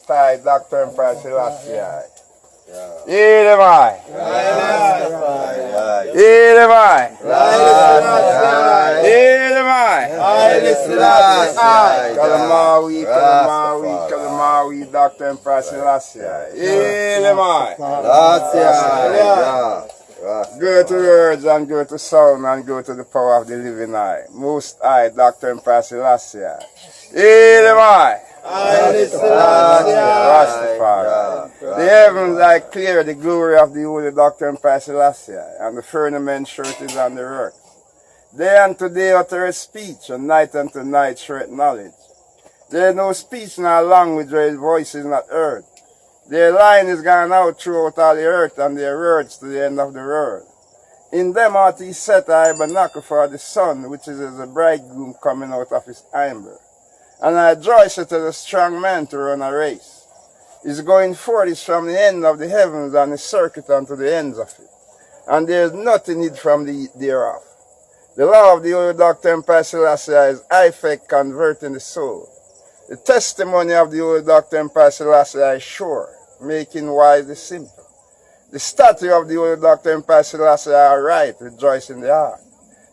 Most High, Dr. Emperor Selassie. Hear them I. Hear them I. Hear them I. Kalamawi, Dr. Emperor Selassie. Hear them I. Go to words and go to sound and go to the power of the living eye. Most High, Dr. Emperor Selassie. Hear them I. Rastafari. The heavens are clear, the glory of the Holy Doctor and Emperor Selassie, and the firmament shortest on the earth. Day unto day utter speech, and night unto night short knowledge. There is no speech nor language where his voice is not heard. Their line is gone out throughout all the earth, and their words to the end of the world. In them hath he set a tabernacle for the sun, which is as a bridegroom coming out of his chamber. And I rejoice as a strong man to run a race. His going forth is from the end of the heavens, and his circuit unto the ends of it. And there is nothing hid from the thereof. The law of the Holy Doctor Emperor Selassie is effect converting the soul. The testimony of the Holy Doctor Emperor Selassie is sure, making wise the simple. The statute of the Holy Doctor Emperor Selassie are right, rejoice in the heart.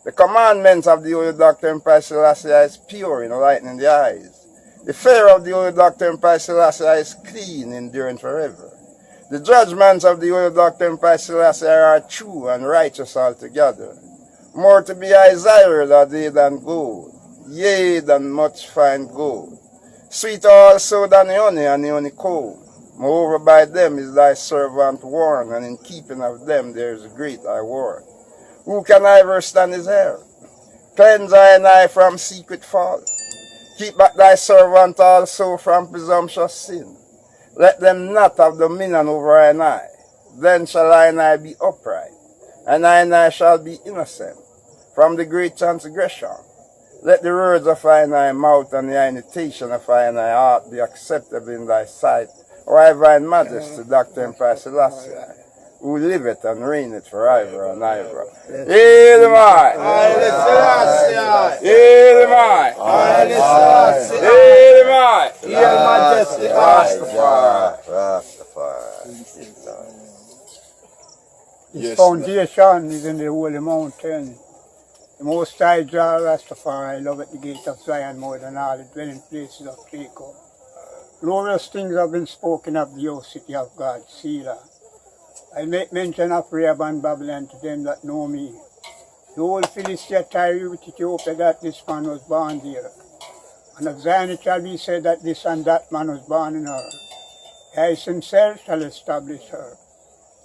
The commandments of the Holy Doctor Emperor Selassie is pure, enlightening the eyes. The fear of the Holy Doctor Emperor Selassie is clean, enduring forever. The judgments of the Holy Doctor Emperor Selassie are true and righteous altogether. More to be desired are they than gold, yea, than much fine gold. Sweeter also than the honey and the honeycomb. Moreover, by them is thy servant warned, and in keeping of them there is a great reward. Who can ever stand his hair? Cleanse thine eye from secret faults. Keep back thy servant also from presumptuous sin. Let them not have dominion over thine eye. Then shall thine eye be upright, and thine eye shall be innocent from the great transgression. Let the words of thine eye mouth and the imitation of thine eye heart be acceptable in thy sight, O thine majesty, Dr. Emperor Selassie, who liveth and reigneth forever and ever. Hail the I! Hail the I! Hail the I! Hail Majesty Rastafari. His foundation is in the holy mountain. The Most High Jah Rastafari loveth the gate of Zion more than all the dwelling places of Jacob. Glorious things have been spoken of the old city of God, Selah. I make mention of Rahab and Babylon to them that know me. The old Philistia Tyre with Ethiopia that this man was born there. And of Zion it shall be said that this and that man was born in her. He himself shall establish her.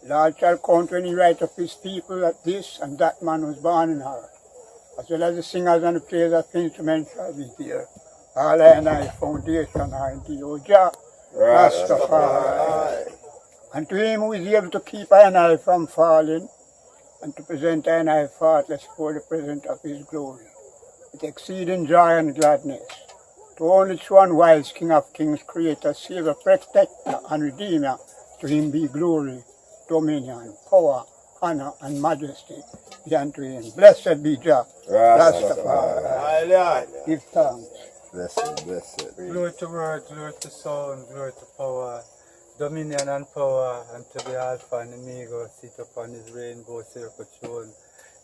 The Lord shall count when he write of his people that this and that man was born in her. As well as the singers and the players of instruments shall be there. All I and I foundation are in thee, O Jah Rastafari. And to him who is able to keep I and I from falling, and to present I and I faultless for the presence of his glory, with exceeding joy and gladness. To only one wise King of kings, Creator, Savior, Protector, and Redeemer, to him be glory, dominion, power, honor, and majesty be unto him. Blessed be Jah Rastafari. Give thanks. Blessed. Glory to word, glory to sound, glory to power, dominion and power, and to the Alpha and Omega, sit upon his rainbow circle throne,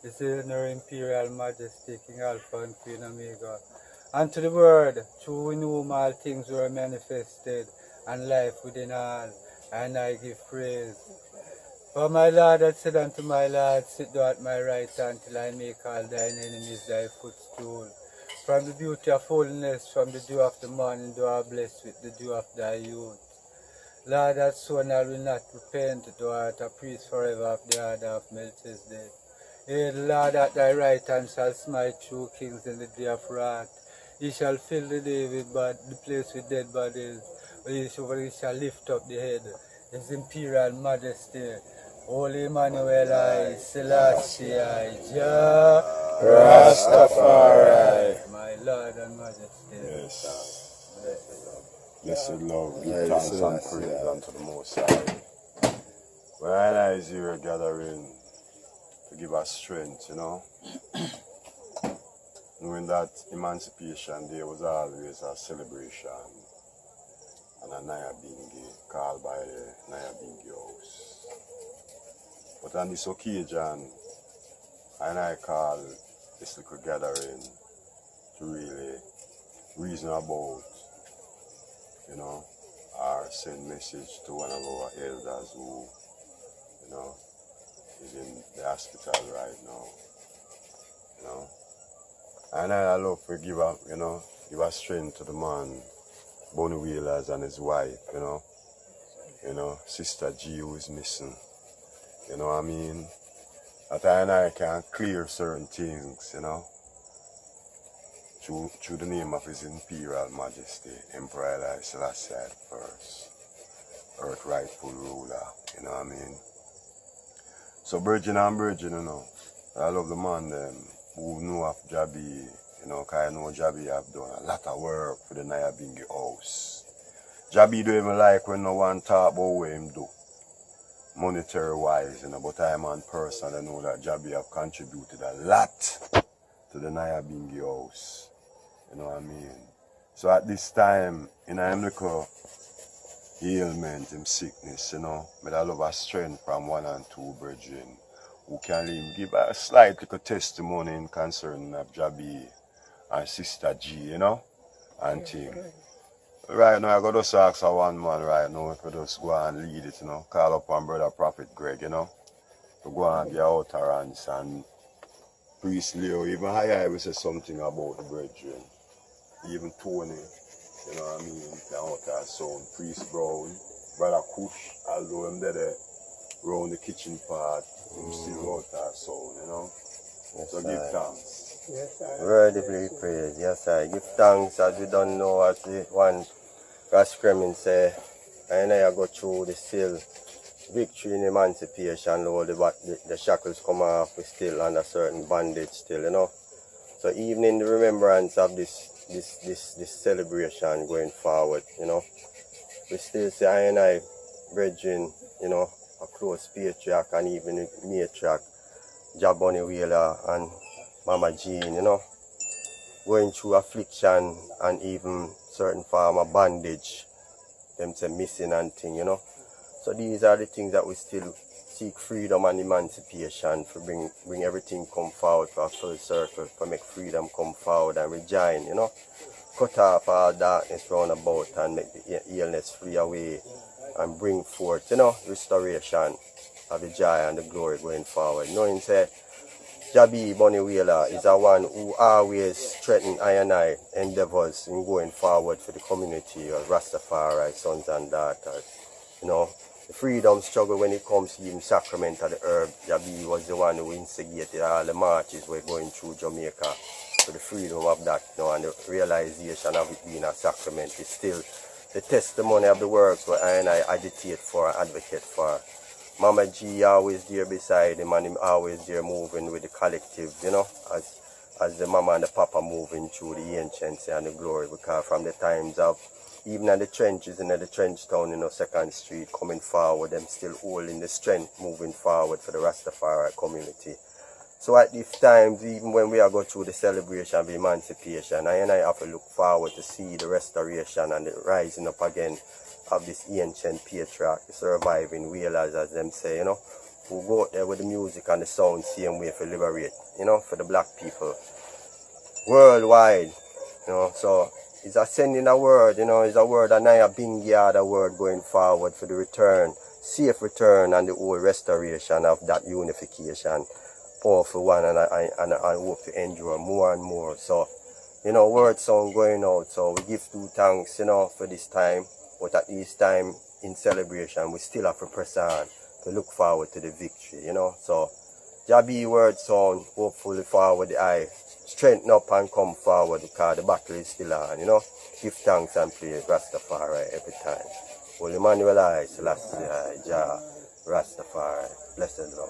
his inner imperial majesty, King Alpha and Queen Omega. And to the word, through in whom all things were manifested, and life within all, and I give praise. For my Lord had said unto my Lord, sit thou at my right hand till I make all thine enemies thy footstool. From the beauty of holiness, from the dew of the morning, thou art blessed with the dew of thy youth. Lord, that soon I will not repent, thou art a priest forever of the order of Melchizedek. Yea, the Lord at thy right hand shall smite true kings in the day of wrath. He shall fill the day with the place with dead bodies, but he shall lift up the head. His imperial majesty, Holy Emmanuel, I, Selassie, I, Jah Rastafari, my Lord and Majesty. Yes. Blessed love, give thanks and praise unto the Most High. When I is here gathering to give us strength, knowing that Emancipation Day was always a celebration. and a Nyahbinghi called by the Nyahbinghi house. But on this occasion, I call this little gathering to really reason about, you know, or send message to one of our elders who, you know, is in the hospital right now, you know. And I love to give a, you know, give a strength to the man, Bonnie Wheelers and his wife, you know, Sister G who is missing, you know what I mean? That I can clear certain things, you know, through the name of His Imperial Majesty, Emperor Haile Selassie First, Earth rightful ruler, you know what I mean? So Virgin and Virgin, you know, I love the man them who know of Jabi, you know, because I know Jabi have done a lot of work for the Nyahbinghi house. Jabi don't even like when no one talk about what him do, monetary wise, you know, but I am on person, I know that Jabi have contributed a lot to the Nyahbinghi house, you know what I mean? So at this time, in him little ailment, him sickness, you know, but I love a strength from 1 and 2 brethren who can even give a slight little testimony in concern of Jabi and Sister G, you know, and thing. Right now, I got to ask one man right now if we just go and lead it, you know, call up on Brother Prophet Greg, you know, to go and get utterance and Priest Leo, even higher, we say something about the brethren. Even Tony, you know what I mean, the outer sound, Priest Brown, Brother Kush, although I'm there around the kitchen part, I'm still outer sound, you know. Yes, so give thanks. Yes, I Worthy praise. Yes, I give thanks as we don't know as the one Ras Kremin say, and I go through the still victory in emancipation, Lord, the shackles come off, we still under certain bondage still, you know. So even in the remembrance of this celebration going forward, you know, we still say I and I, brethren, you know, a close patriarch and even a matriarch, Jaboni Wheeler and Mama Jean, you know, going through affliction and even certain form of bondage, them say missing and thing, you know. So these are the things that we still seek freedom and emancipation, for bring everything come forward for a full circle, for make freedom come forward and rejoin, you know. Cut off all darkness round about and make the illness flee away and bring forth, you know, restoration of the joy and the glory going forward. Knowing say Jabi Bunny Wheeler is a one who always strengthen I and I endeavors in going forward for the community of Rastafari, sons and daughters. You know, the freedom struggle when it comes to even sacrament of the herb. Jabi was the one who instigated all the marches we're going through Jamaica for the freedom of that, you know, and the realization of it being a sacrament is still the testimony of the works where I and I agitate for and advocate for. Mama G always there beside him and him always there moving with the collective, you know, as the mama and the papa moving through the ancients and the glory, because from the times of even in the trenches in the trench town, you know, 2nd Street coming forward, them still holding the strength moving forward for the Rastafari community. So at these times, even when we are going through the celebration of emancipation, I have to look forward to see the restoration and the rising up again of this ancient patriarch, the surviving whalers, as them say, you know, who go out there with the music and the sound same way for liberate, you know, for the black people worldwide, you know. So it's a sending a word, you know, it's a word, a Nyahbinghi, a word going forward for the return, safe return and the whole restoration of that unification, powerful one, and I hope to endure more and more. So, you know, word sound going out, so we give due thanks, you know, for this time. But at this time in celebration, we still have to press on to look forward to the victory, you know. So, Jabi word sound, hopefully forward the eye, strengthen up and come forward because the battle is still on, you know. Give thanks and praise Rastafari every time. Holy Emmanuel I, Selassie I, Jah, Rastafari, blessed Lord.